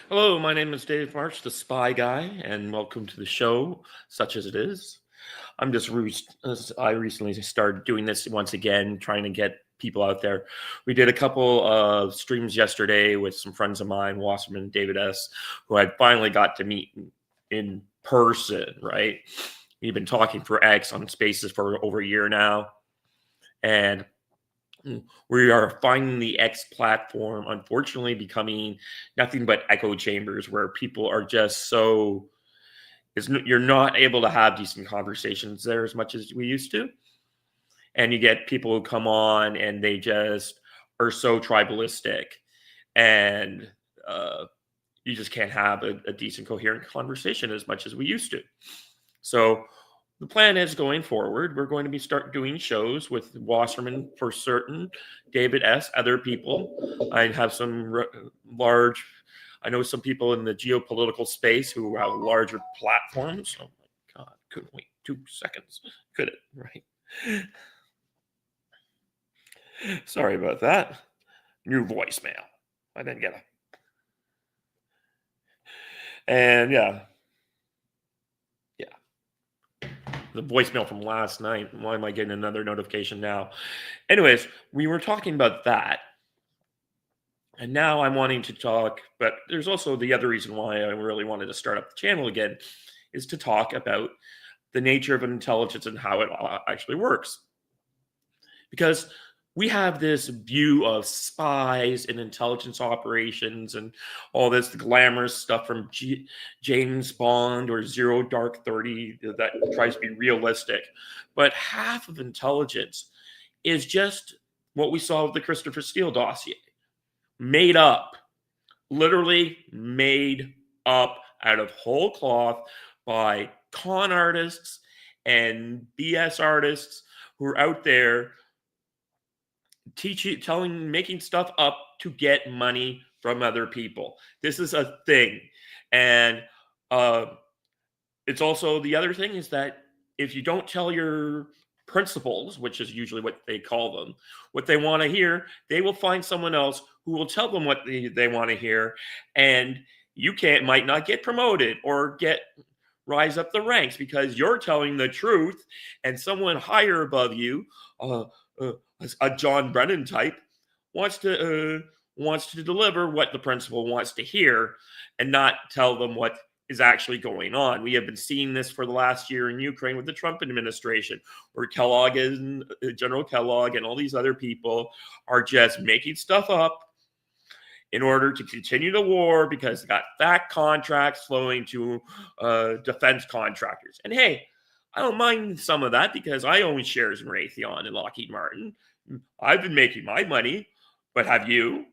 Hello, my name is Dave March, the Spy Guy, and welcome to the show, such as it is. I recently started doing this once again, trying to get people out there. We did a couple of streams yesterday with some friends of mine, Wasserman and David S., who I finally got to meet in person, right? We've been talking for X on Spaces for over a year now, and we are finding the X platform, unfortunately, becoming nothing but echo chambers where people are just you're not able to have decent conversations there as much as we used to. And you get people who come on and they just are so tribalistic, and you just can't have a decent, coherent conversation as much as we used to. So the plan is going forward, we're going to start doing shows with Wasserman for certain, David S., other people. I have I know some people in the geopolitical space who have larger platforms. Oh my God, couldn't wait 2 seconds, could it, right? Sorry about that. New voicemail. I didn't get it. And yeah. The voicemail from last night. Why am I getting another notification now? Anyways, we were talking about that. And now I'm wanting to talk, but there's also the other reason why I really wanted to start up the channel again is to talk about the nature of intelligence and how it actually works. Because we have this view of spies and intelligence operations and all this glamorous stuff from James Bond or Zero Dark 30 that tries to be realistic. But half of intelligence is just what we saw with the Christopher Steele dossier. Made up, literally made up out of whole cloth by con artists and BS artists who are out there making stuff up to get money from other people. This is a thing. And it's also, the other thing is that if you don't tell your principals, which is usually what they call them, what they want to hear, they will find someone else who will tell them what they want to hear, and you might not get promoted or rise up the ranks because you're telling the truth, and someone higher above you, a John Brennan type, wants to deliver what the principal wants to hear and not tell them what is actually going on. We have been seeing this for the last year in Ukraine with the Trump administration, where General Kellogg and all these other people are just making stuff up in order to continue the war because they got fat contracts flowing to defense contractors. And hey, I don't mind some of that because I own shares in Raytheon and Lockheed Martin. I've been making my money, but have you?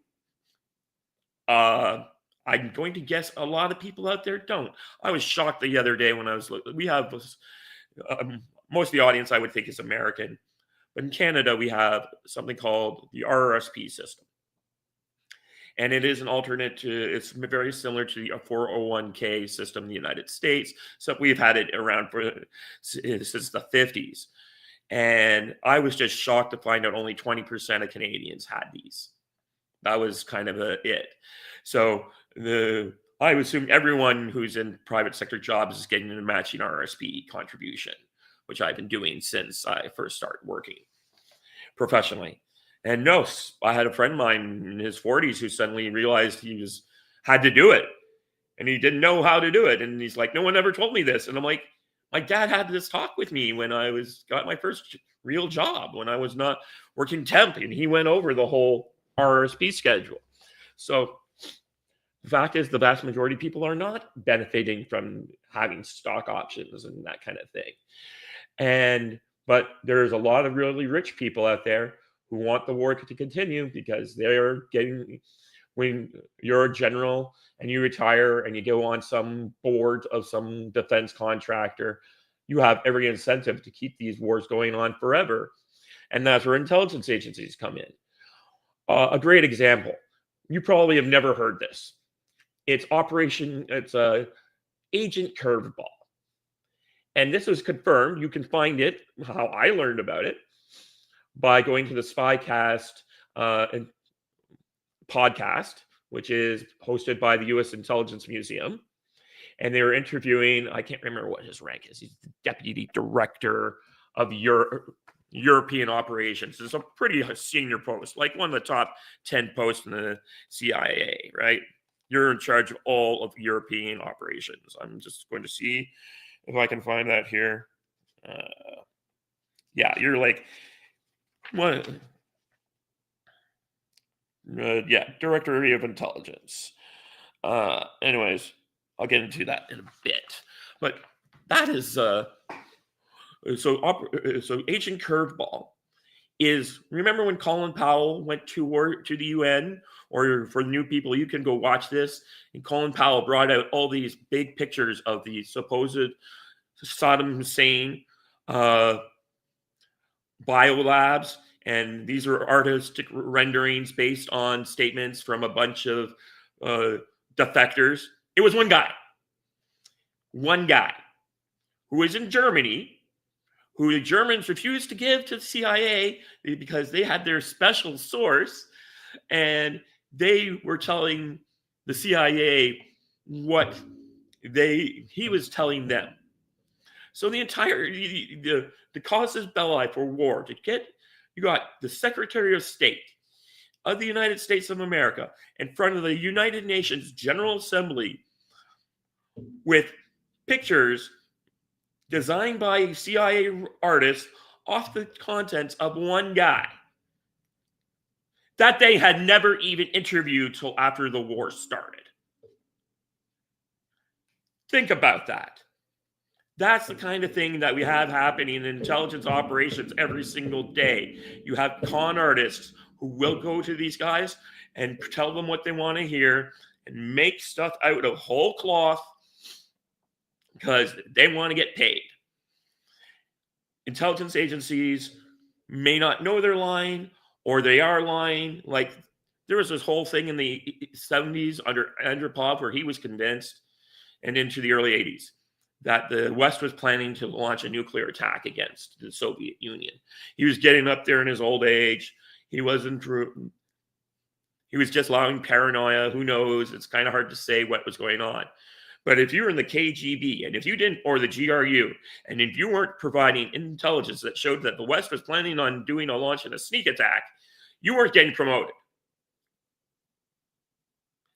I'm going to guess a lot of people out there don't. I was shocked the other day when we have most of the audience I would think is American, but in Canada we have something called the RRSP system. And it is an alternate it's very similar to the 401k system in the United States. So we've had it around since the 50s. And I was just shocked to find out only 20% of Canadians had these. That was kind of it. So I would assume everyone who's in private sector jobs is getting a matching RRSP contribution, which I've been doing since I first started working professionally. And no, I had a friend of mine in his 40s who suddenly realized had to do it. And he didn't know how to do it. And he's like, no one ever told me this. And I'm like, my dad had this talk with me when I got my first real job, when I was not working temp. And he went over the whole RRSP schedule. So the fact is, the vast majority of people are not benefiting from having stock options and that kind of thing. But there's a lot of really rich people out there who want the war to continue because they're when you're a general and you retire and you go on some board of some defense contractor, you have every incentive to keep these wars going on forever. And that's where intelligence agencies come in. A great example, you probably have never heard this. It's Agent Curveball. And this was confirmed. You can find it, how I learned about it, by going to the Spycast podcast which is hosted by the U.S. Intelligence Museum. And they were interviewing, I can't remember what his rank is. He's the deputy director of European operations. It's a pretty senior post, like one of the top 10 posts in the CIA, right? You're in charge of all of European operations. I'm just going to see if I can find that here. Yeah, you're like, what? Yeah, Director of Intelligence. Anyways, I'll get into that in a bit. But that is so Agent Curveball is, remember when Colin Powell went to the UN? Or for new people, you can go watch this. And Colin Powell brought out all these big pictures of the supposed Saddam Hussein biolabs. And these are artistic renderings based on statements from a bunch of defectors. It was one guy who was in Germany, who the Germans refused to give to the CIA because they had their special source, and they were telling the CIA what he was telling them. So the entire the casus belli for war you got the Secretary of State of the United States of America in front of the United Nations General Assembly with pictures designed by CIA artists off the contents of one guy that they had never even interviewed till after the war started. Think about that. That's the kind of thing that we have happening in intelligence operations every single day. You have con artists who will go to these guys and tell them what they want to hear and make stuff out of whole cloth because they want to get paid. Intelligence agencies may not know they're lying, or they are lying. Like, there was this whole thing in the 70s under Andropov where he was convinced, and into the early 80s, that the West was planning to launch a nuclear attack against the Soviet Union. He was getting up there in his old age. He wasn't true. He was just allowing paranoia. Who knows? It's kind of hard to say what was going on. But if you were in the KGB, and if you didn't, or the GRU, and if you weren't providing intelligence that showed that the West was planning on doing a launch and a sneak attack, you weren't getting promoted.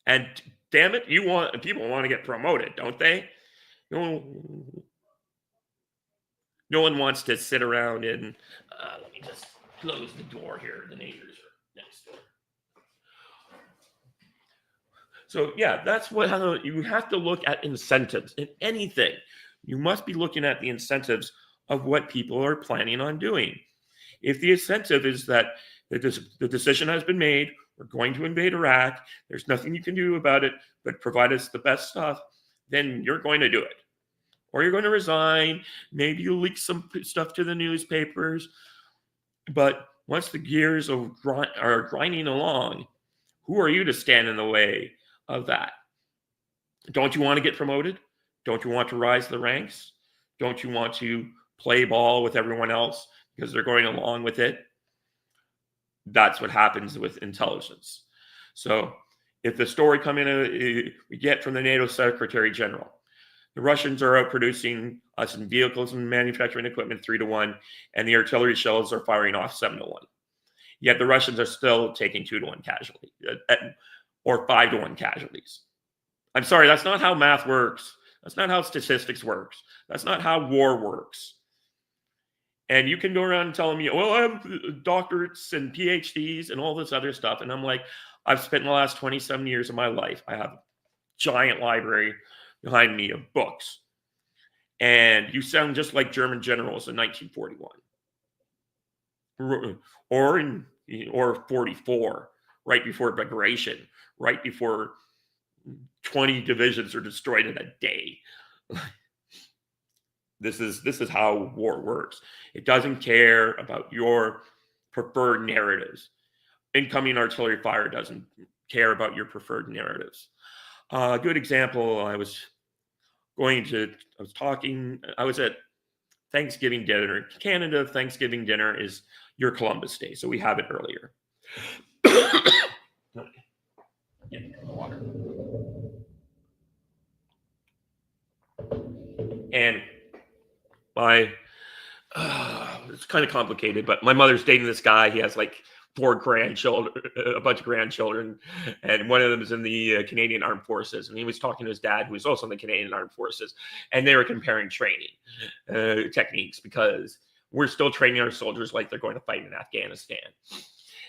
And damn it, people want to get promoted, don't they? No one wants to sit around and let me just close the door here. The neighbors are next door. So yeah, that's how you have to look at incentives in anything. You must be looking at the incentives of what people are planning on doing. If the incentive is that the decision has been made, we're going to invade Iraq, there's nothing you can do about it but provide us the best stuff, then you're going to do it. Or you're going to resign, maybe you leak some stuff to the newspapers. But once the gears are grinding along, who are you to stand in the way of that? Don't you want to get promoted? Don't you want to rise the ranks? Don't you want to play ball with everyone else because they're going along with it? That's what happens with intelligence. So if the story we get from the NATO Secretary General, the Russians are outproducing us in vehicles and manufacturing equipment 3-1, and the artillery shells are firing off 7-1. Yet the Russians are still taking 2-1 casualties, or 5-1 casualties. I'm sorry, that's not how math works. That's not how statistics works. That's not how war works. And you can go around and tell me, well, I have doctorates and PhDs and all this other stuff. And I'm like, I've spent the last 27 years of my life. I have a giant library behind me of books. And you sound just like German generals in 1941. Or 44, right before Bagration, right before 20 divisions are destroyed in a day. This is how war works. It doesn't care about your preferred narratives. Incoming artillery fire doesn't care about your preferred narratives. A good example, I was at Thanksgiving dinner. Canada, Thanksgiving dinner is your Columbus Day, so we have it earlier. Yeah, water. And my it's kind of complicated, but my mother's dating this guy. He has like four grandchildren, a bunch of grandchildren, and one of them is in the Canadian Armed Forces. And he was talking to his dad, who was also in the Canadian Armed Forces, and they were comparing training techniques because we're still training our soldiers like they're going to fight in Afghanistan.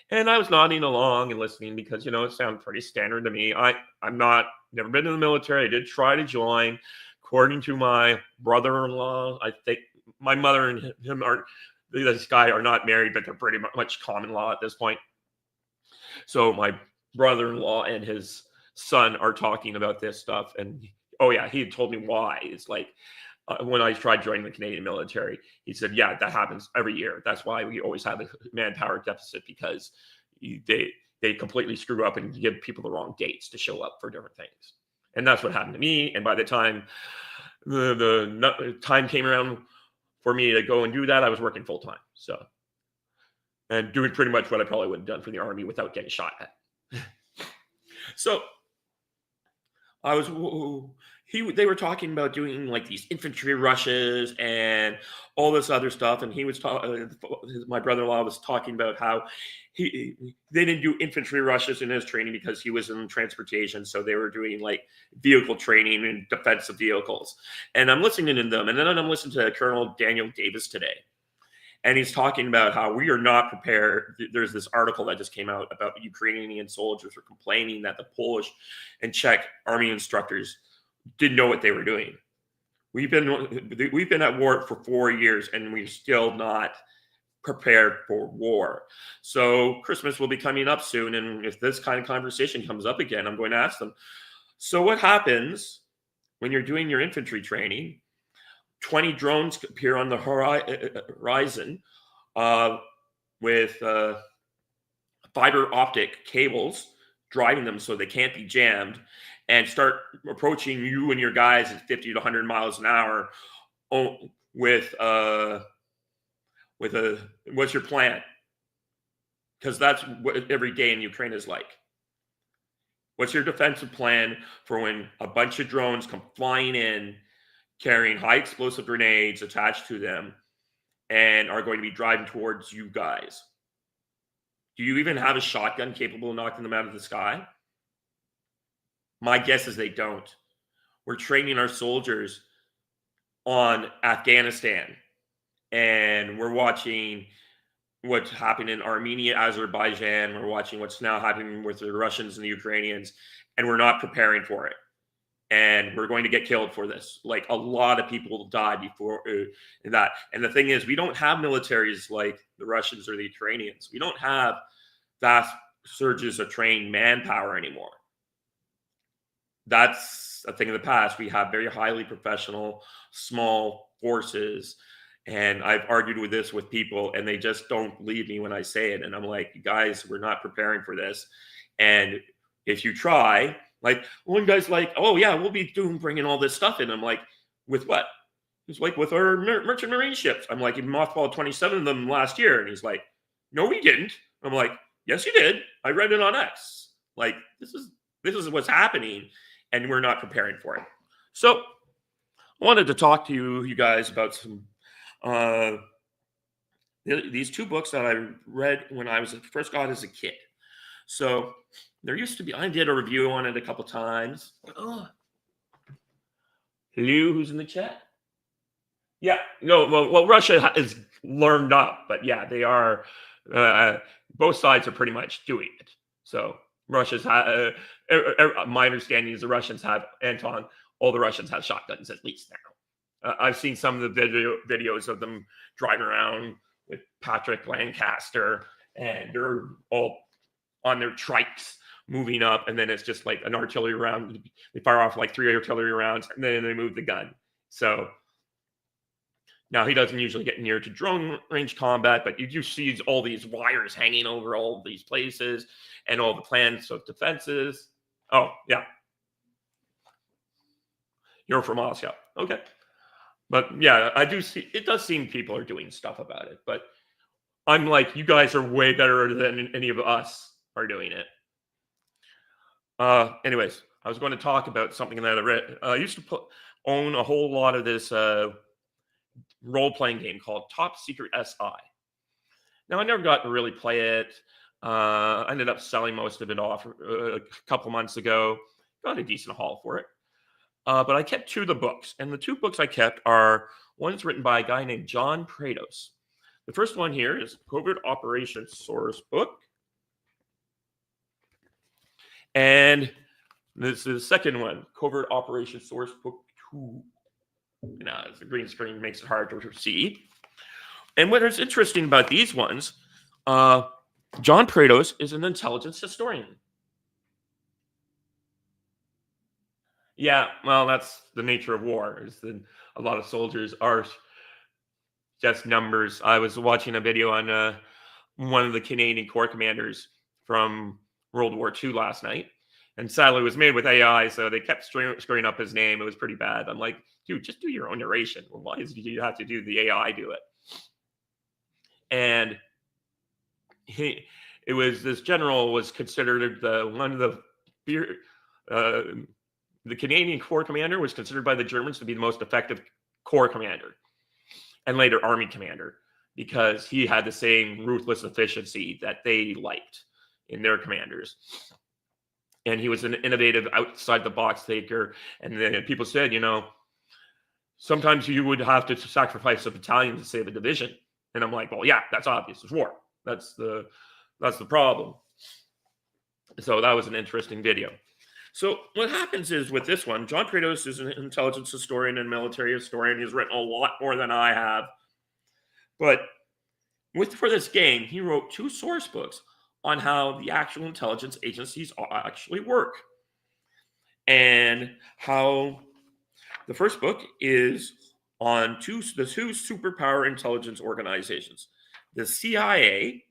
And I was nodding along and listening because, it sounded pretty standard to me. I'm not, never been in the military. I did try to join. According to my brother-in-law, I think my mother and him this guy are not married, but they're pretty much common law at this point. So my brother-in-law and his son are talking about this stuff. And, oh yeah, he had told me why. It's like, when I tried joining the Canadian military, he said, yeah, that happens every year. That's why we always have a manpower deficit, because they completely screw up and give people the wrong dates to show up for different things. And that's what happened to me. And by the time the time came around for me to go and do that, I was working full time. So, and doing pretty much what I probably would have done for the Army without getting shot at. So they were talking about doing like these infantry rushes and all this other stuff, and he was my brother-in-law was talking about how they didn't do infantry rushes in his training because he was in transportation, so they were doing like vehicle training and defensive vehicles. And I'm listening to them, and then I'm listening to Colonel Daniel Davis today, and he's talking about how we are not prepared. There's this article that just came out about Ukrainian soldiers are complaining that the Polish and Czech army instructors didn't know what they were doing. We've been at war for 4 years, and we're still not prepared for war. So Christmas will be coming up soon, and if this kind of conversation comes up again, I'm going to ask them, so what happens when you're doing your infantry training? 20 drones appear on the horizon with fiber optic cables driving them so they can't be jammed, and start approaching you and your guys at 50 to 100 miles an hour with what's your plan? Because that's what every day in Ukraine is like. What's your defensive plan for when a bunch of drones come flying in, carrying high explosive grenades attached to them, and are going to be driving towards you guys? Do you even have a shotgun capable of knocking them out of the sky? My guess is they don't. We're training our soldiers on Afghanistan, and we're watching what's happening in Armenia, Azerbaijan. We're watching what's now happening with the Russians and the Ukrainians, and we're not preparing for it. And we're going to get killed for this. Like, a lot of people die before that. And the thing is, we don't have militaries like the Russians or the Ukrainians. We don't have vast surges of trained manpower anymore. That's a thing of the past. We have very highly professional, small forces. And I've argued with this with people, and they just don't believe me when I say it. And I'm like, you guys, we're not preparing for this. And if you try, like, one guy's like, oh yeah, we'll be bringing all this stuff in. I'm like, with what? He's like, with our merchant marine ships. I'm like, you mothballed 27 of them last year. And he's like, no, we didn't. I'm like, yes, you did. I read it on X. Like, this is what's happening, and we're not preparing for it. So I wanted to talk to you guys about some these two books that I read when I was first got as a kid. So there used to be, I did a review on it a couple times. Oh. Hello, who's in the chat? Yeah, no, well, Russia is learned up, but yeah, they are, both sides are pretty much doing it. So Russia's, my understanding is the Russians have, Anton, all the Russians have shotguns at least now. I've seen some of the videos of them driving around with Patrick Lancaster, and they're all on their trikes moving up, and then it's just like an artillery round. They fire off like 3 artillery rounds, and then they move the gun. So now he doesn't usually get near to drone range combat, but you do see all these wires hanging over all these places and all the plans of defenses. Oh, yeah. You're from Moscow. Okay. But yeah, I do see, it does seem people are doing stuff about it, but I'm like, you guys are way better than any of us are doing it. Anyways, I was going to talk about something that I read. I used to own a whole lot of this role-playing game called Top Secret SI. Now, I never got to really play it. I ended up selling most of it off a couple months ago. Got a decent haul for it. But I kept 2 of the books. And the 2 books I kept are one's written by a guy named John Prados. The first one here is Covert Operation Sourcebook. And this is the second one, Covert Operation Sourcebook 2. Now, the green screen makes it hard to see. And what is interesting about these ones, John Prados is an intelligence historian. Yeah, well, that's the nature of war. Is that a lot of soldiers are just numbers. I was watching a video on one of the Canadian Corps commanders from World War II last night, and sadly it was made with AI, so they kept screwing up his name. It was pretty bad. I'm like, dude, just do your own narration. Well, why do you have to do the AI do it? And it was this general was considered one of the Canadian Corps commander was considered by the Germans to be the most effective Corps commander and later Army commander because he had the same ruthless efficiency that they liked in their commanders. And he was an innovative outside the box thinker. And then people said, sometimes you would have to sacrifice a battalion to save a division. And I'm like, well, yeah, that's obvious. It's war. That's the problem. So that was an interesting video. So what happens is with this one, John Prados is an intelligence historian and military historian. He's written a lot more than I have. But for this game, he wrote 2 source books on how the actual intelligence agencies actually work. And how the first book is on the 2 superpower intelligence organizations, the CIA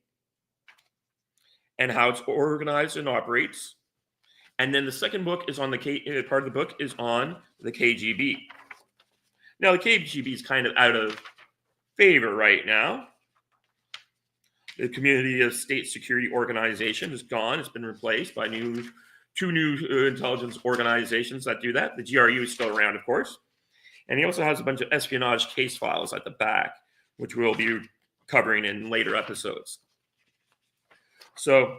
and how it's organized and operates. And then the second book is on part of the book is on the KGB. Now, the KGB is kind of out of favor right now. The Community of State Security Organization is gone. It's been replaced by 2 new intelligence organizations that do that. The GRU is still around, of course. And he also has a bunch of espionage case files at the back, which we'll be covering in later episodes. So,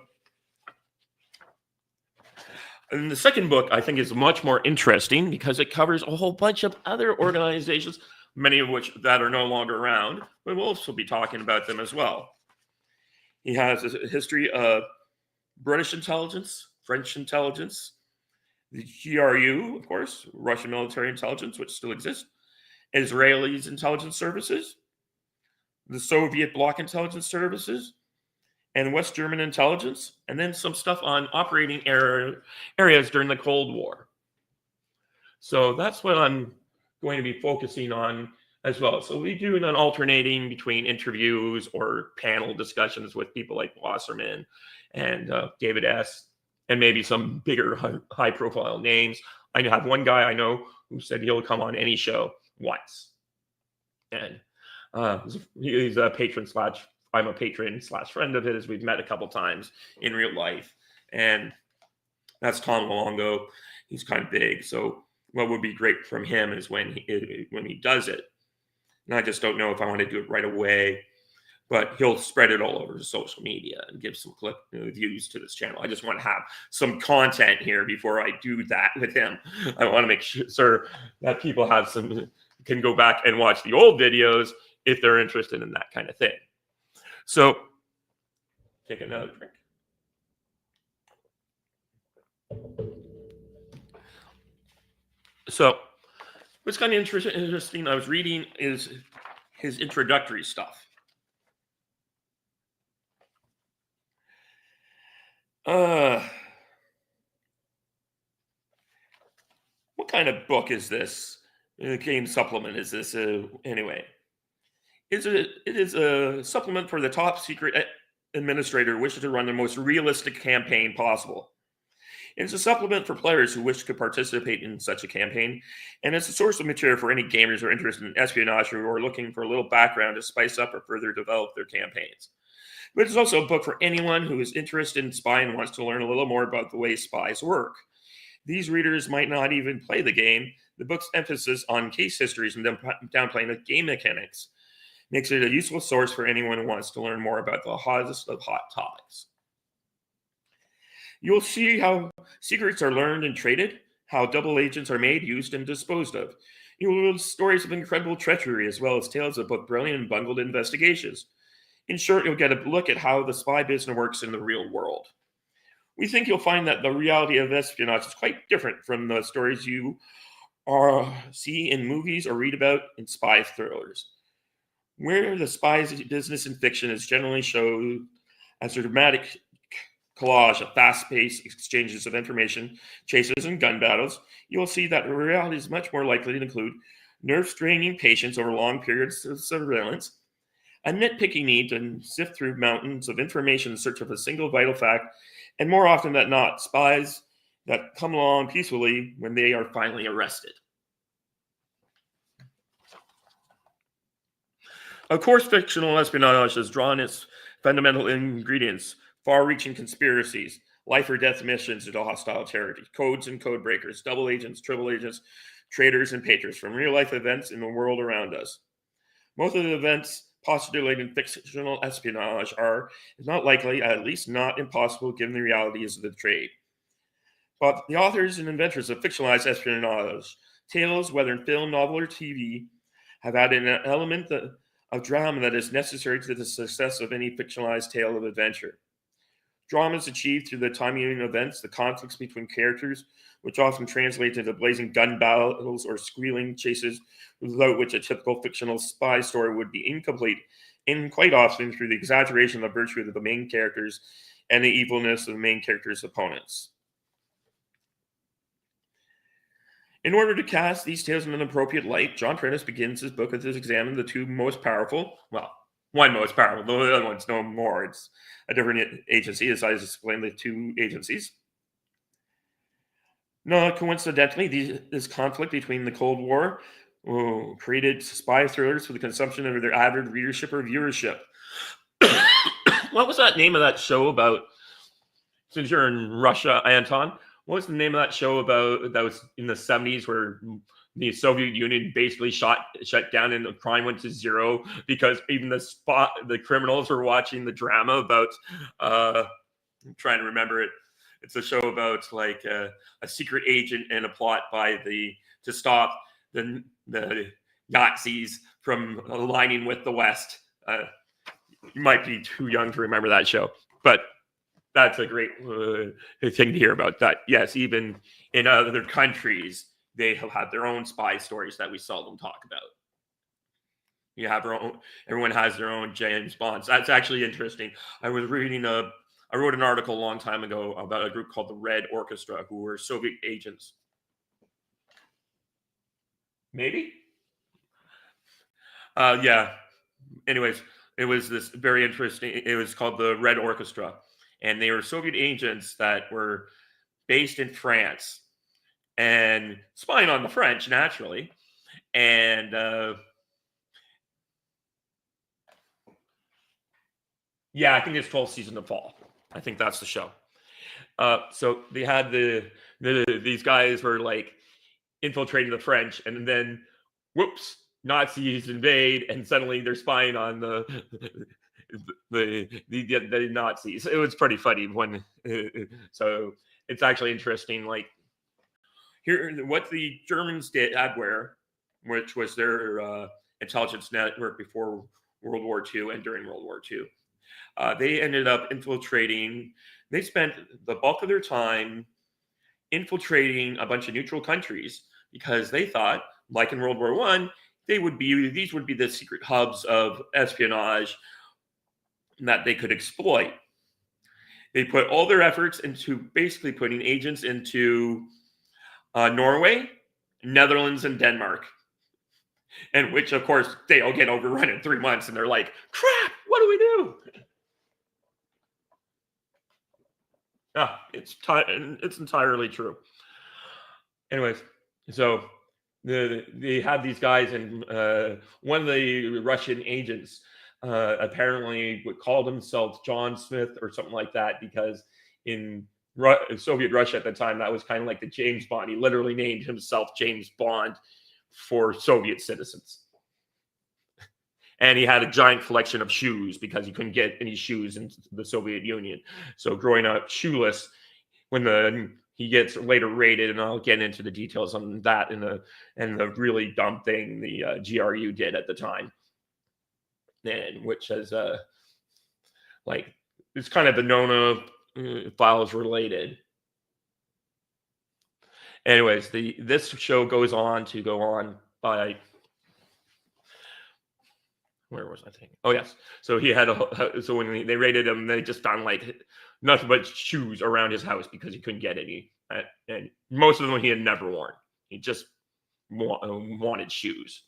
and the second book, I think, is much more interesting because it covers a whole bunch of other organizations, many of which that are no longer around, but we'll also be talking about them as well. He has a history of British intelligence, French intelligence, the GRU, of course, Russian military intelligence, which still exists, Israelis intelligence services, the Soviet bloc intelligence services, and West German intelligence, and then some stuff on operating areas during the Cold War. So that's what I'm going to be focusing on as well. So we do an alternating between interviews or panel discussions with people like Wasserman and David S., and maybe some bigger high-profile names. I have one guy I know who said he'll come on any show once. And he's a patron / I'm a patron / friend of his. We've met a couple times in real life. And that's Tom Luongo. He's kind of big. So what would be great from him is when he does it. And I just don't know if I want to do it right away. But he'll spread it all over social media and give some views to this channel. I just want to have some content here before I do that with him. I want to make sure that people can go back and watch the old videos if they're interested in that kind of thing. So, take another drink. So, what's kind of interesting I was reading is his introductory stuff. What kind of book is this? Game supplement is this? Anyway, it is a supplement for the top secret administrator who wishes to run the most realistic campaign possible. It's a supplement for players who wish to participate in such a campaign, and it's a source of material for any gamers who are interested in espionage or are looking for a little background to spice up or further develop their campaigns. But it's also a book for anyone who is interested in spying and wants to learn a little more about the way spies work. These readers might not even play the game. The book's emphasis on case histories and downplaying the game mechanics makes it a useful source for anyone who wants to learn more about the hottest of hot topics. You'll see how secrets are learned and traded, how double agents are made, used, and disposed of. You will read stories of incredible treachery as well as tales of both brilliant and bungled investigations. In short, you'll get a look at how the spy business works in the real world. We think you'll find that the reality of espionage is quite different from the stories you see in movies or read about in spy thrillers, where the spy's business in fiction is generally shown as a dramatic collage of fast-paced exchanges of information, chases, and gun battles. You'll see that reality is much more likely to include nerve-straining patience over long periods of surveillance, a nitpicking need to sift through mountains of information in search of a single vital fact, and more often than not, spies that come along peacefully when they are finally arrested. Of course, fictional espionage has drawn its fundamental ingredients: far-reaching conspiracies, life or death missions into hostile territory, codes and code breakers, double agents, triple agents, traitors, and patriots from real-life events in the world around us. Most of the events postulated in fictional espionage are, if not likely, at least not impossible given the realities of the trade. But the authors and inventors of fictionalized espionage tales, whether in film, novel, or TV, have added an element of drama that is necessary to the success of any fictionalized tale of adventure. Drama is achieved through the timing of events, the conflicts between characters, which often translate into blazing gun battles or squealing chases, without which a typical fictional spy story would be incomplete, and quite often through the exaggeration of the virtue of the main characters and the evilness of the main characters' opponents. In order to cast these tales in an appropriate light, John Prentice begins his book with examining the two most powerful, one most powerful, the other one's no more. It's a different agency, as I explained, the two agencies. No, coincidentally, this conflict between the Cold War created spy thrillers for the consumption of their avid readership or viewership. What was that name of that show about, since you're in Russia, Anton? What was the name of that show about that was in the 70s where the Soviet Union basically shut down and the crime went to zero because even the criminals were watching the drama about I'm trying to remember it. It's a show about like a secret agent and a plot to stop the Nazis from aligning with the West. You might be too young to remember that show, but that's a great thing to hear about that. Yes, even in other countries, they have had their own spy stories that we seldom talk about. You have everyone has their own James Bonds. That's actually interesting. I wrote an article a long time ago about a group called the Red Orchestra, who were Soviet agents. Maybe? Yeah. Anyways, it was this very interesting. It was called the Red Orchestra. And they were Soviet agents that were based in France and spying on the French, naturally. And yeah, I think it's 12 Seasons of Fall. I think that's the show. So they had these guys were like infiltrating the French, and then whoops, Nazis invade, and suddenly they're spying on the Nazis. It was pretty funny when so it's actually interesting. Like here, what the Germans did, Adware, which was their intelligence network before World War II and during World War II, they ended up infiltrating. They spent the bulk of their time infiltrating a bunch of neutral countries because they thought, like in World War I, these would be the secret hubs of espionage that they could exploit. They put all their efforts into basically putting agents into Norway, Netherlands, and Denmark. And which, of course, they all get overrun in 3 months, and they're like, crap, what do we do? It's entirely true. Anyways, so they had these guys, and one of the Russian agents apparently would call himself John Smith or something like that, because in Soviet Russia at the time, that was kind of like the James Bond. He literally named himself James Bond for Soviet citizens. And he had a giant collection of shoes because he couldn't get any shoes in the Soviet Union. So growing up shoeless, when he gets later raided, and I'll get into the details on that and the really dumb thing the GRU did at the time, and which has like it's kind of the Nona files related. Anyways, this show goes on by where was I thinking? Oh yes, so he had so when they raided him, they just found like nothing but shoes around his house because he couldn't get any, and most of them he had never worn. He just wanted shoes,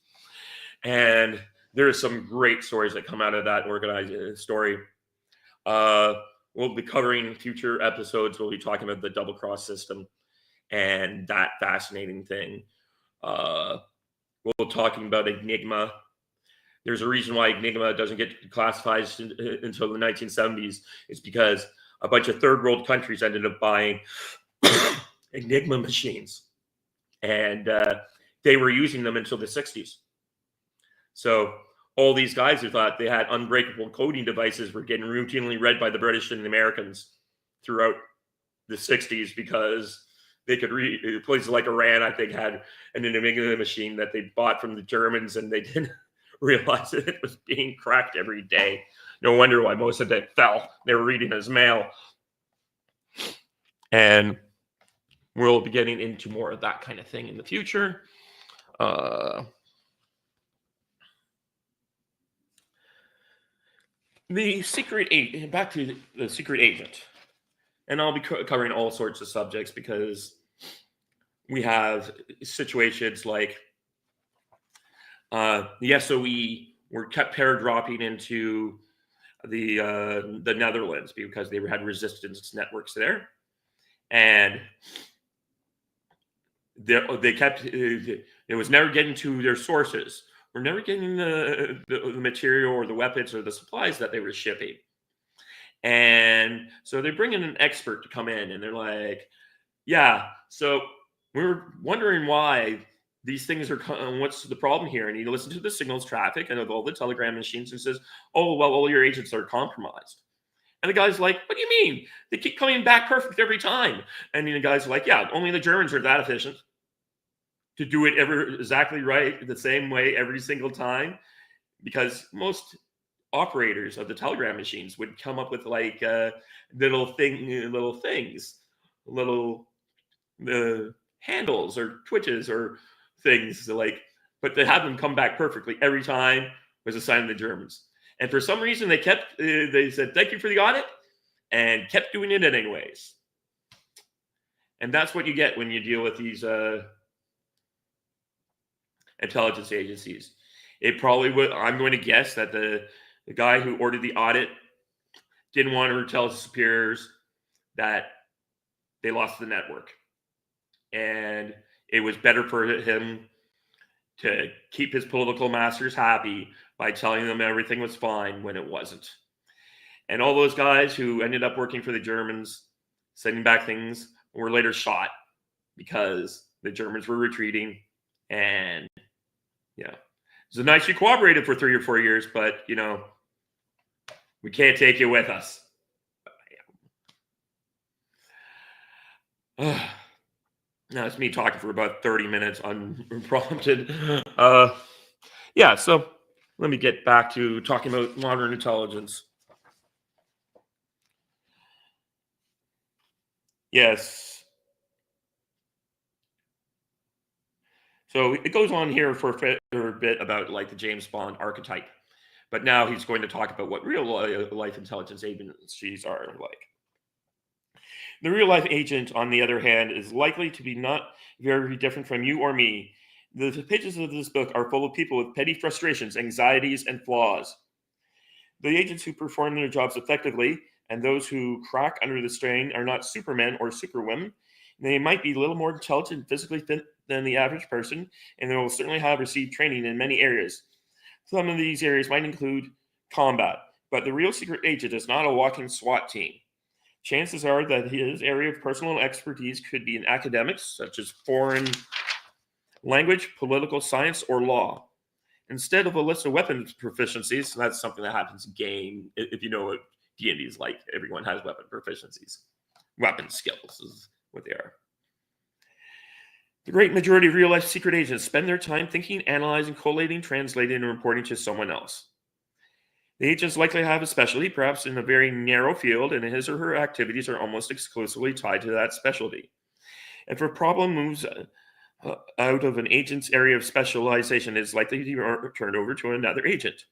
and there's some great stories that come out of that organized story. We'll be covering future episodes. We'll be talking about the double cross system and that fascinating thing. We'll be talking about Enigma. There's a reason why Enigma doesn't get classified until the 1970s. It's because a bunch of third world countries ended up buying Enigma machines, and they were using them until the 60s. So all these guys who thought they had unbreakable coding devices were getting routinely read by the British and the Americans throughout the 60s because they could read. Places like Iran, I think, had an Enigma machine that they bought from the Germans, and they didn't realize that it was being cracked every day. No wonder why most of it fell. They were reading his mail. And we'll be getting into more of that kind of thing in the future. The secret agent, back to the secret agent. And I'll be covering all sorts of subjects because we have situations like the SOE were kept paradropping into the Netherlands because they had resistance networks there, and they kept it was never getting to their sources. We're never getting the material or the weapons or the supplies that they were shipping. And so they bring in an expert to come in, and they're like, yeah, so we were wondering why these things are, what's the problem here? And he listens to the signals traffic and of all the telegram machines and says, oh, well, all your agents are compromised. And the guy's like, what do you mean? They keep coming back perfect every time. And the guy's like, yeah, only the Germans are that efficient to do it exactly right, the same way every single time. Because most operators of the telegram machines would come up with like little things, handles or twitches or things like, but to have them come back perfectly every time was a sign of the Germans. And for some reason they said, thank you for the audit, and kept doing it anyways. And that's what you get when you deal with these intelligence agencies. It probably would, I'm going to guess that the guy who ordered the audit didn't want to tell his superiors that they lost the network. And it was better for him to keep his political masters happy by telling them everything was fine when it wasn't. And all those guys who ended up working for the Germans, sending back things, were later shot because the Germans were retreating. And, it's nice you cooperated for 3 or 4 years, but, we can't take you with us. Now it's me talking for about 30 minutes unprompted. So let me get back to talking about modern intelligence. Yes. So it goes on here for a bit about like the James Bond archetype. But now he's going to talk about what real life intelligence agencies are like. The real life agent, on the other hand, is likely to be not very different from you or me. The pages of this book are full of people with petty frustrations, anxieties, and flaws. The agents who perform their jobs effectively and those who crack under the strain are not supermen or superwomen. They might be a little more intelligent and physically fit than the average person, and they will certainly have received training in many areas. Some of these areas might include combat, but the real secret agent is not a walking SWAT team. chances are that his area of personal expertise could be in academics, such as foreign language, political science, or law. Instead of a list of weapons proficiencies, that's something that happens in game. If you know what D&D is like, everyone has weapon proficiencies. Weapon skills is what they are. The great majority of real-life secret agents spend their time thinking, analyzing, collating, translating, and reporting to someone else. The agents likely have a specialty, perhaps in a very narrow field, and his or her activities are almost exclusively tied to that specialty. If a problem moves out of an agent's area of specialization, it is likely to be turned over to another agent.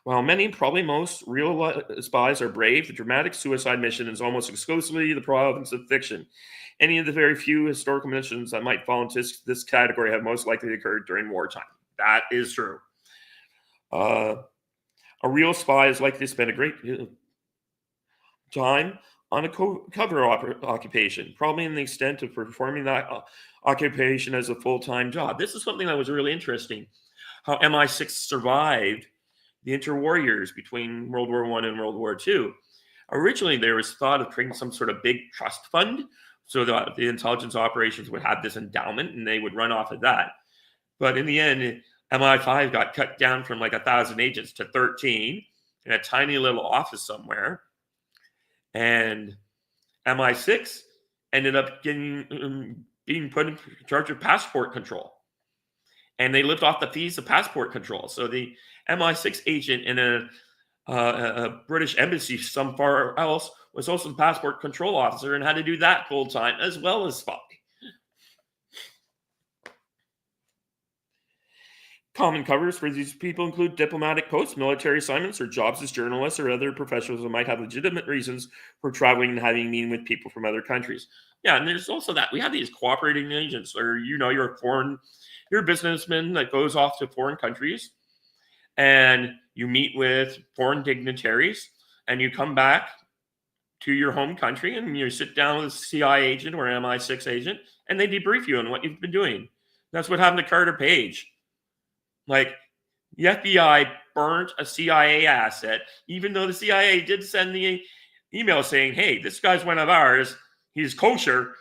While many, probably most, real spies are brave, the dramatic suicide mission is almost exclusively the province of fiction. Any of the very few historical missions that might fall into this category have most likely occurred during wartime. That is true. A real spy is likely to spend a great time on a cover occupation, probably in the extent of performing that occupation as a full-time job. This is something that was really interesting, how MI6 survived the interwar years between World War I and World War II. Originally, there was thought of creating some sort of big trust fund so that the intelligence operations would have this endowment and they would run off of that. But in the end, MI5 got cut down from like 1,000 agents to 13 in a tiny little office somewhere. And MI6 ended up being put in charge of passport control. And they lived off the fees of passport control. So the MI6 agent in a British embassy somewhere else was also the passport control officer and had to do that full time as well as spy. Common covers for these people include diplomatic posts, military assignments, or jobs as journalists or other professionals who might have legitimate reasons for traveling and having a meeting with people from other countries. Yeah, and there's also that. We have these cooperating agents, or you're a businessman that goes off to foreign countries and you meet with foreign dignitaries and you come back to your home country and you sit down with a CIA agent or MI6 agent and they debrief you on what you've been doing. That's what happened to Carter Page. Like, the FBI burnt a CIA asset, even though the CIA did send the email saying, hey, this guy's one of ours. He's kosher.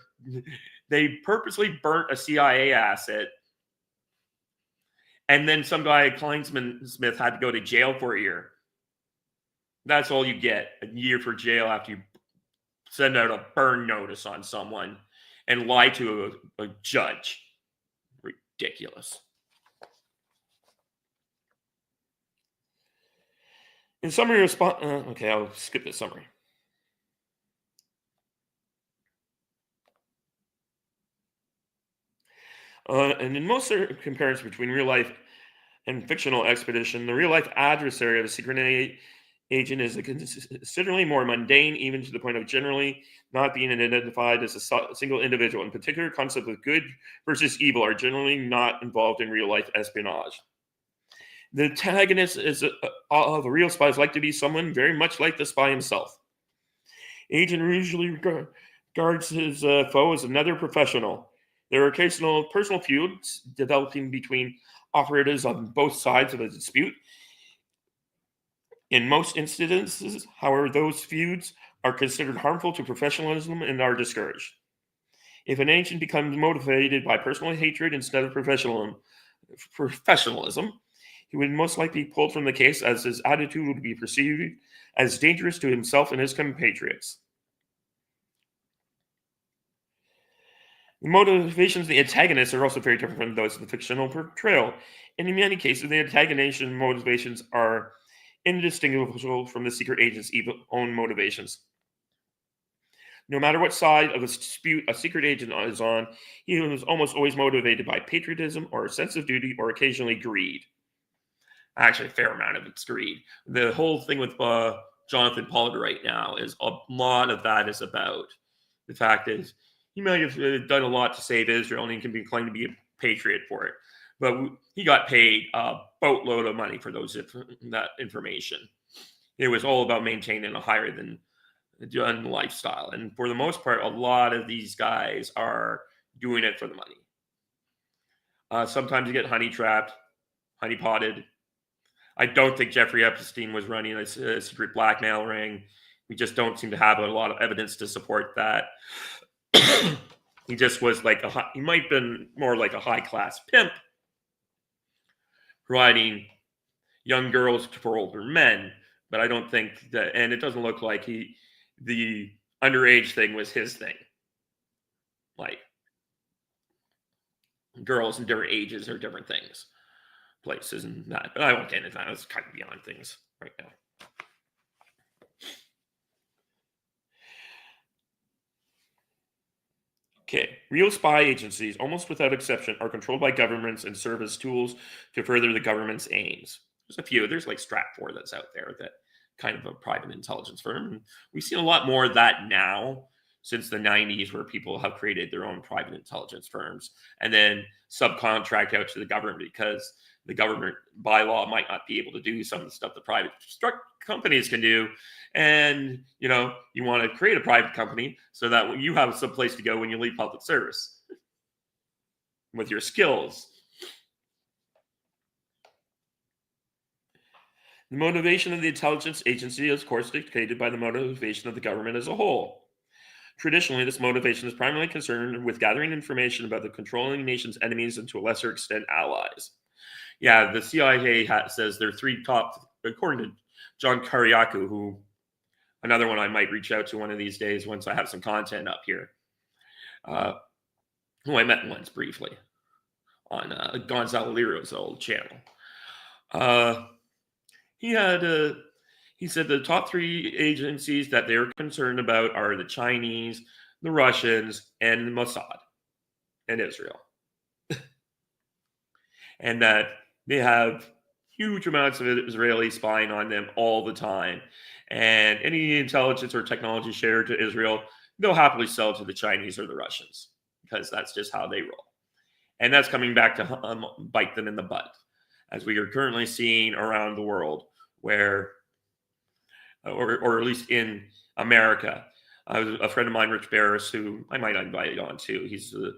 They purposely burnt a CIA asset. And then some guy, Kleinsman Smith, had to go to jail for a year. That's all you get, a year for jail after you send out a burn notice on someone and lie to a judge. Ridiculous. In summary, okay, I'll skip this summary. And in most comparisons between real life and fictional expedition, the real life adversary of a secret agent is considerably more mundane, even to the point of generally not being identified as a single individual. In particular, concepts of good versus evil are generally not involved in real life espionage. The antagonist of a real spy is like to be someone very much like the spy himself. Agent usually regards his foe as another professional. There are occasional personal feuds developing between operatives on both sides of a dispute. In most instances, however, those feuds are considered harmful to professionalism and are discouraged. If an agent becomes motivated by personal hatred instead of professionalism, he would most likely be pulled from the case, as his attitude would be perceived as dangerous to himself and his compatriots. The motivations of the antagonists are also very different from those of the fictional portrayal. And in many cases, the antagonist motivations are indistinguishable from the secret agent's own motivations. No matter what side of a dispute a secret agent is on, he was almost always motivated by patriotism or a sense of duty or occasionally greed. Actually, a fair amount of it's greed. The whole thing with Jonathan Pollard right now is a lot of that is about the fact is he might have done a lot to save Israel and he can be claimed to be a patriot for it. But he got paid a boatload of money for that information. It was all about maintaining a higher than done lifestyle. And for the most part, a lot of these guys are doing it for the money. Sometimes you get honey trapped, honey potted. I don't think Jeffrey Epstein was running a secret blackmail ring. We just don't seem to have a lot of evidence to support that. He just was like he might have been more like a high class pimp, providing young girls for older men. But I don't think that, and it doesn't look like the underage thing was his thing. Like, girls in different ages are different things, places, and that. But I won't get into that. It's kind of beyond things right now. Okay, real spy agencies, almost without exception, are controlled by governments and serve as tools to further the government's aims. There's a few. There's like Stratfor that's out there, that kind of a private intelligence firm. And we've seen a lot more of that now since the 90s, where people have created their own private intelligence firms and then subcontract out to the government, because the government by law might not be able to do some of the stuff the private companies can do. And you want to create a private company so that you have some place to go when you leave public service with your skills. The motivation of the intelligence agency is, of course, dictated by the motivation of the government as a whole. Traditionally, this motivation is primarily concerned with gathering information about the controlling nation's enemies and, to a lesser extent, allies. Yeah, the CIA says there are three top, according to John Kariakou, who, another one I might reach out to one of these days once I have some content up here, who I met once briefly on Gonzalo Liro's old channel. He said the top three agencies that they're concerned about are the Chinese, the Russians, and Mossad, and Israel. And that they have huge amounts of Israeli spying on them all the time. And any intelligence or technology shared to Israel, they'll happily sell to the Chinese or the Russians, because that's just how they roll. And that's coming back to bite them in the butt, as we are currently seeing around the world, where, or at least in America. A friend of mine, Rich Barris, who I might invite on too. He's a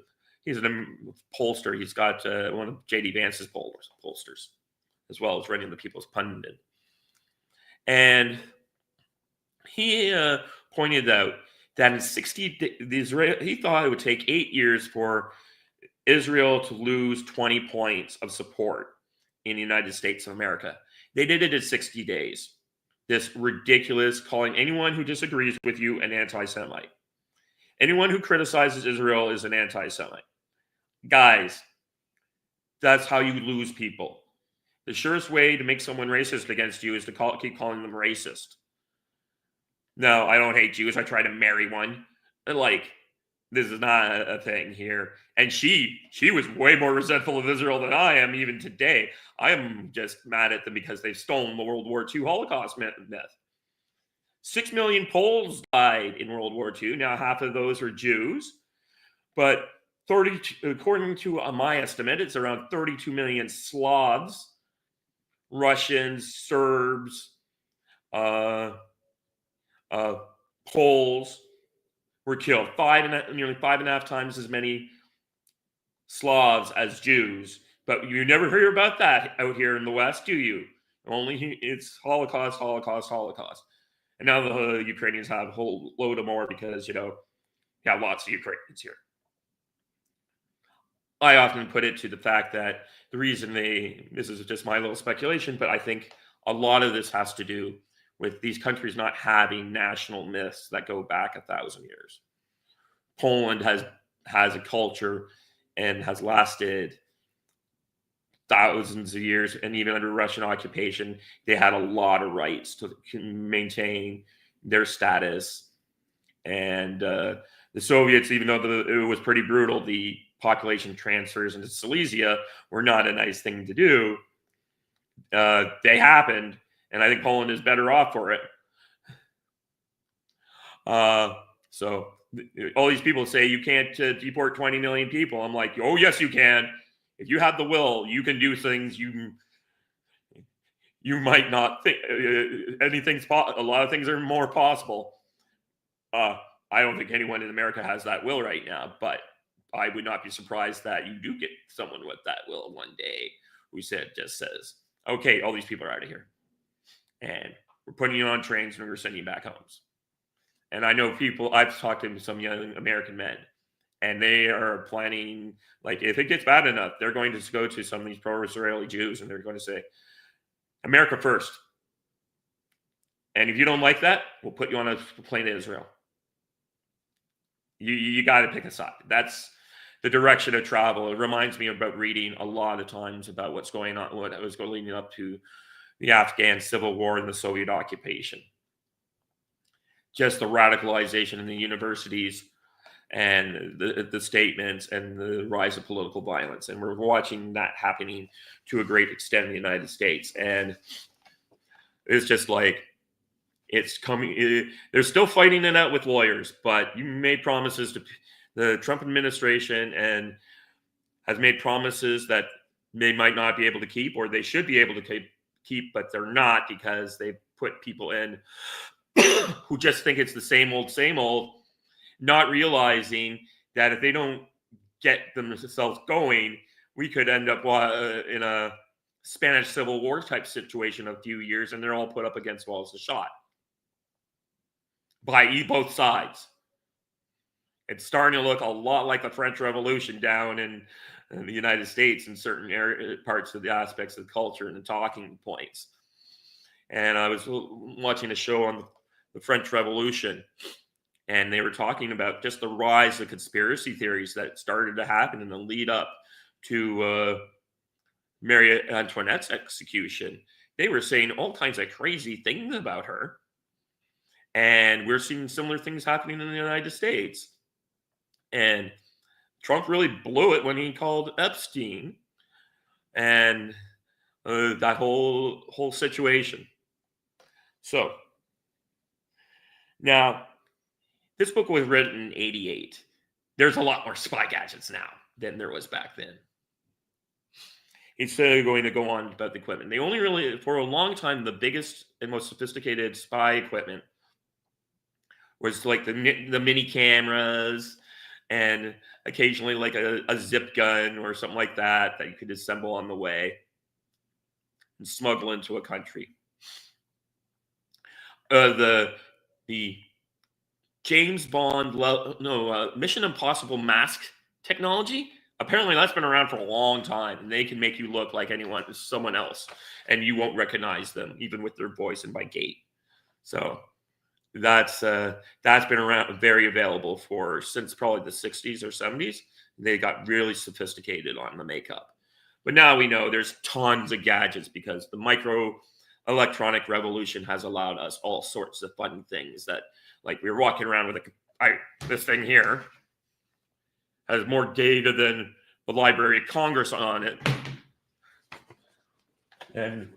pollster. He's got one of J.D. Vance's pollsters, as well as running the People's Pundit. And he pointed out that in 60 days, he thought it would take 8 years for Israel to lose 20 points of support in the United States of America. They did it in 60 days. This ridiculous, calling anyone who disagrees with you an anti-Semite. Anyone who criticizes Israel is an anti-Semite. Guys, that's how you lose people. The surest way to make someone racist against you is to keep calling them racist. No, I don't hate Jews. I try to marry one. Like, this is not a thing here. And she was way more resentful of Israel than I am even today. I am just mad at them because they've stolen the World War II Holocaust myth. 6 million Poles died in World War II. Now, half of those are Jews. But according to my estimate, it's around 32 million Slavs, Russians, Serbs, Poles were killed. Nearly 5.5 times as many Slavs as Jews. But you never hear about that out here in the West, do you? Only it's Holocaust, Holocaust, Holocaust. And now the Ukrainians have a whole load of more because, got lots of Ukrainians here. I often put it to the fact that the reason this is just my little speculation, but I think a lot of this has to do with these countries not having national myths that go back 1,000 years. Poland has a culture and has lasted thousands of years, and even under Russian occupation, they had a lot of rights to maintain their status. And the Soviets, even though it was pretty brutal, the population transfers into Silesia were not a nice thing to do. They happened, and I think Poland is better off for it. So all these people say you can't deport 20 million people. I'm like, oh, yes, you can. If you have the will, you can do things you might not think. A lot of things are more possible. I don't think anyone in America has that will right now, but I would not be surprised that you do get someone with that will one day who just says, okay, all these people are out of here. And we're putting you on trains and we're sending you back homes. And I know people, I've talked to some young American men, and they are planning, like, if it gets bad enough, they're going to go to some of these pro-Israeli Jews and they're going to say, America first. And if you don't like that, we'll put you on a plane to Israel. You got to pick a side. That's the direction of travel. It reminds me about reading a lot of times about what's going on, what was going leading up to the Afghan civil war and the Soviet occupation. Just the radicalization in the universities and the statements and the rise of political violence. And we're watching that happening to a great extent in the United States. And it's just like, it's coming. They're still fighting it out with lawyers, but you made promises to the Trump administration and has made promises that they might not be able to keep, or they should be able to keep, but they're not, because they put people in who just think it's the same old, not realizing that if they don't get themselves going, we could end up in a Spanish Civil War type situation in a few years, and they're all put up against walls and shot by both sides. It's starting to look a lot like the French Revolution down in the United States in certain parts of the aspects of the culture and the talking points. And I was watching a show on the French Revolution, and they were talking about just the rise of conspiracy theories that started to happen in the lead up to Marie Antoinette's execution. They were saying all kinds of crazy things about her. And we're seeing similar things happening in the United States. And Trump really blew it when he called Epstein and that whole situation. So now, this book was written in '88. There's a lot more spy gadgets now than there was back then. Instead of going to go on about the equipment, they only really, for a long time, the biggest and most sophisticated spy equipment was like the mini cameras and occasionally like a zip gun or something like that you could assemble on the way and smuggle into a country. The James Bond, Mission Impossible mask technology, apparently that's been around for a long time, and they can make you look like someone else, and you won't recognize them, even with their voice and by gait. So that's been around, very available since probably the 60s or 70s. They got really sophisticated on the makeup. But now we know there's tons of gadgets because the microelectronic revolution has allowed us all sorts of fun things that, like, we're walking around with this thing here has more data than the Library of Congress on it, and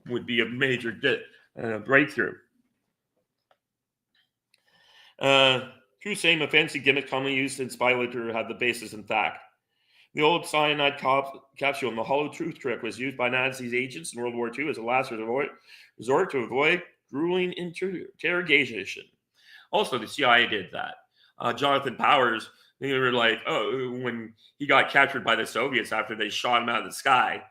would be a major breakthrough. True same fancy gimmick commonly used in spy literature had the basis in fact. The old cyanide capsule and the hollow truth trick was used by Nazi agents in World War II as a last resort to avoid grueling interrogation. Also, the CIA did that. Jonathan Powers, they were like, when he got captured by the Soviets after they shot him out of the sky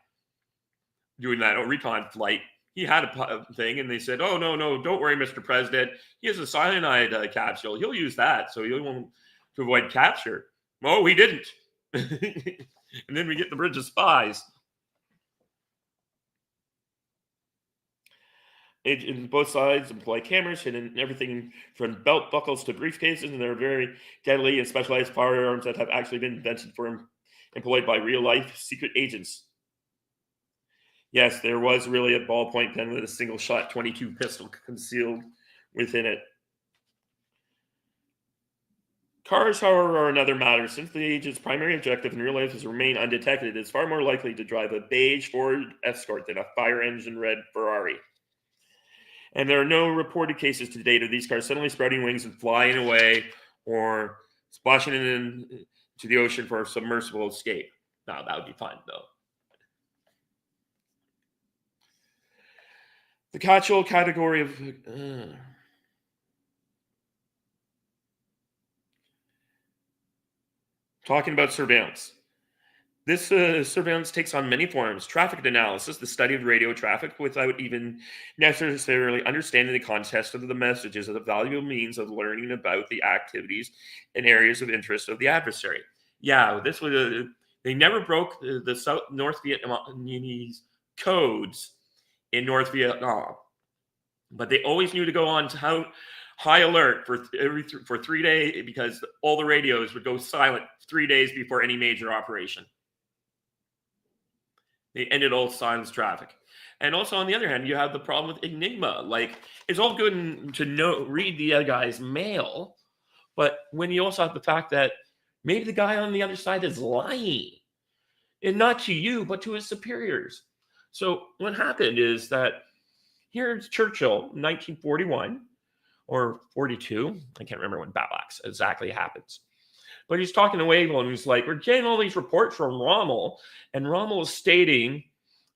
doing that recon flight, he had a thing, and they said, "Oh, no, don't worry, Mr. President. He has a cyanide capsule. He'll use that, so he won't to avoid capture." Oh, he didn't. And then we get the Bridge of Spies. Both sides employ cameras hidden everything from belt buckles to briefcases, and they're very deadly and specialized firearms that have actually been invented employed by real-life secret agents. Yes, there was really a ballpoint pen with a single-shot .22 pistol concealed within it. Cars, however, are another matter. Since the agent's primary objective in real life is to remain undetected, it's far more likely to drive a beige Ford Escort than a fire-engine red Ferrari. And there are no reported cases to date of these cars suddenly spreading wings and flying away or splashing into the ocean for a submersible escape. Now, that would be fun, though. The catch-all category of... talking about surveillance. This surveillance takes on many forms: traffic analysis, the study of radio traffic without even necessarily understanding the context of the messages, is a valuable means of learning about the activities and areas of interest of the adversary. Yeah, this was they never broke the North Vietnamese codes in North Vietnam, but they always knew to go on to how high alert for 3 days, because all the radios would go silent 3 days before any major operation. They ended all silence traffic. And also, on the other hand, you have the problem with Enigma. Like, it's all good to read the other guy's mail, but when you also have the fact that maybe the guy on the other side is lying, and not to you, but to his superiors. So what happened is that here's Churchill, 1941 or 42. I can't remember when Battle Axe exactly happens. But he's talking to Wavell, and he's like, we're getting all these reports from Rommel, and Rommel is stating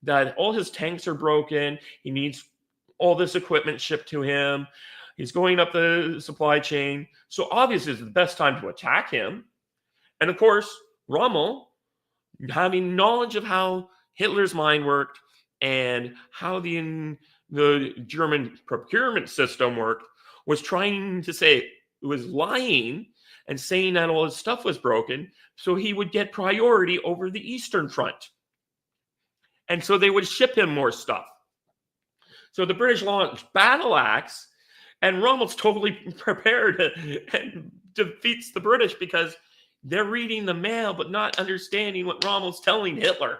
that all his tanks are broken. He needs all this equipment shipped to him. He's going up the supply chain. So obviously it's the best time to attack him. And of course, Rommel, having knowledge of how Hitler's mind worked and how the German procurement system worked, was trying to say, it was lying and saying that all his stuff was broken, so he would get priority over the Eastern Front. And so they would ship him more stuff. So the British launched Battle Axe, and Rommel's totally prepared and defeats the British because they're reading the mail but not understanding what Rommel's telling Hitler.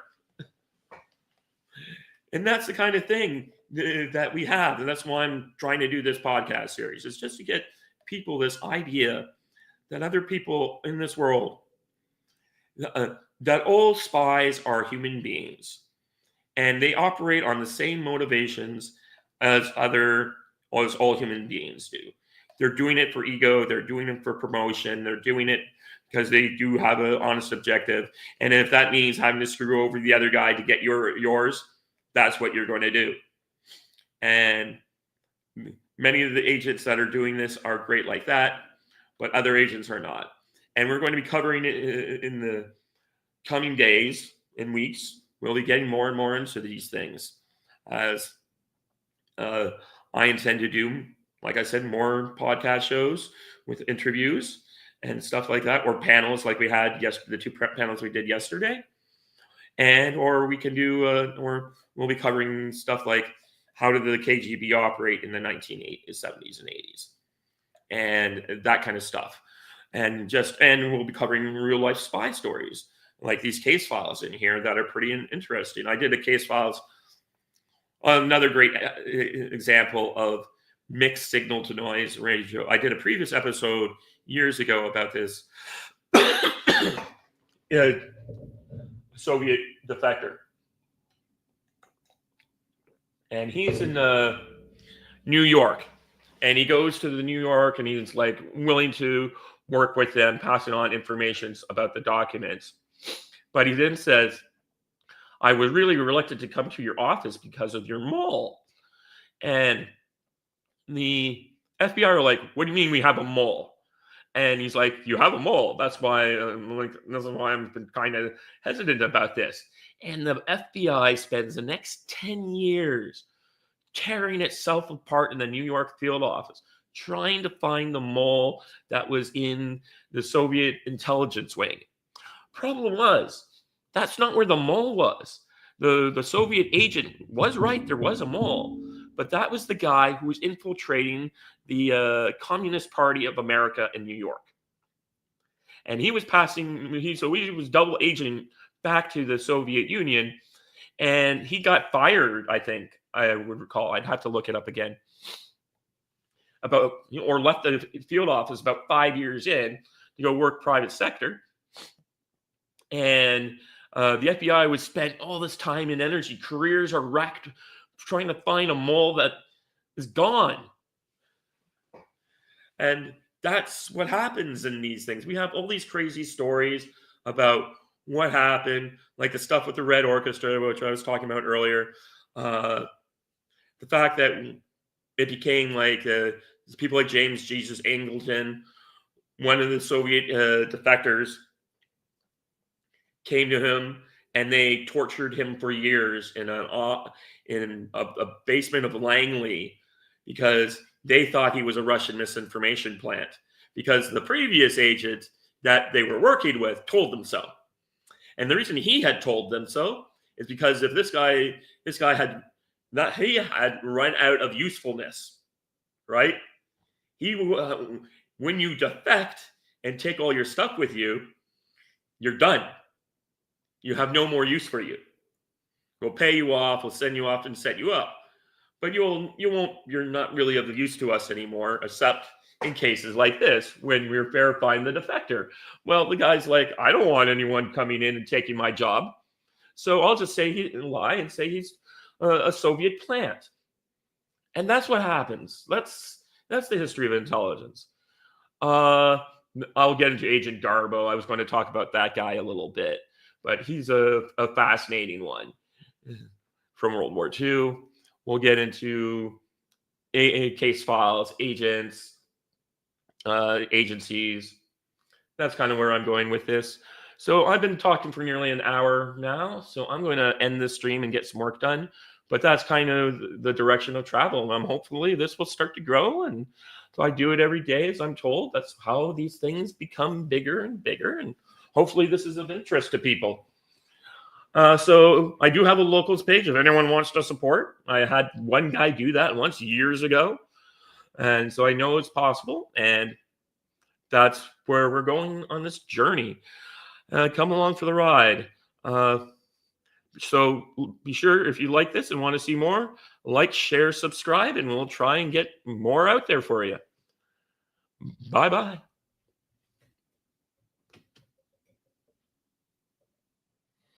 And that's the kind of thing that we have. And that's why I'm trying to do this podcast series. It's just to get people this idea that other people in this world, that all spies are human beings, and they operate on the same motivations as all human beings do. They're doing it for ego. They're doing it for promotion. They're doing it because they do have an honest objective. And if that means having to screw over the other guy to get yours, that's what you're going to do. And many of the agents that are doing this are great like that, but other agents are not. And we're going to be covering it in the coming days and weeks. We'll be getting more and more into these things as I intend to do, like I said, more podcast shows with interviews and stuff like that, or panels like we had the two panels we did yesterday. Or we can do, or we'll be covering stuff like how did the KGB operate in the 1980s, 70s, and 80s, and that kind of stuff. And we'll be covering real life spy stories, like these case files in here that are pretty interesting. I did a case files, another great example of mixed signal to noise radio. I did a previous episode years ago about this Soviet defector. And he's in New York. And he goes to the New York, and he's like willing to work with them, passing on information about the documents. But he then says, I was really reluctant to come to your office because of your mole. And the FBI are like, what do you mean we have a mole? And he's like, you have a mole. That's why I'm been kind of hesitant about this. And the FBI spends the next 10 years tearing itself apart in the New York field office, trying to find the mole that was in the Soviet intelligence wing. Problem was, that's not where the mole was. The Soviet agent was right, there was a mole, but that was the guy who was infiltrating the Communist Party of America in New York. And he was he was double agent back to the Soviet Union, and he got fired, I think, I would recall. I'd have to look it up again. Or left the field office about 5 years in to go work private sector. And the FBI would spend all this time and energy. Careers are wrecked trying to find a mole that is gone. And that's what happens in these things. We have all these crazy stories about what happened, like the stuff with the Red Orchestra, which I was talking about earlier. The fact that it became like people like James Jesus Angleton, one of the Soviet defectors, came to him and they tortured him for years in a basement of Langley because they thought he was a Russian misinformation plant because the previous agent that they were working with told them so. And the reason he had told them so is because if this guy had not, he had run out of usefulness, right? When you defect and take all your stuff with you, you're done. You have no more use for you. We'll pay you off, we'll send you off and set you up. But you're not really of use to us anymore, except in cases like this, when we're verifying the defector. Well, the guy's like, I don't want anyone coming in and taking my job. So I'll just lie and say he's a Soviet plant. And that's what happens. That's the history of intelligence. I'll get into Agent Garbo. I was going to talk about that guy a little bit, but he's a fascinating one from World War II. We'll get into case files, agents, agencies. That's kind of where I'm going with this. So I've been talking for nearly an hour now, so I'm going to end this stream and get some work done. But that's kind of the direction of travel. And hopefully this will start to grow. And so I do it every day, as I'm told. That's how these things become bigger and bigger. And hopefully this is of interest to people. So I do have a locals page if anyone wants to support. I had one guy do that once years ago. And so I know it's possible. And that's where we're going on this journey. Come along for the ride. So be sure, if you like this and want to see more, like, share, subscribe, and we'll try and get more out there for you. Bye-bye.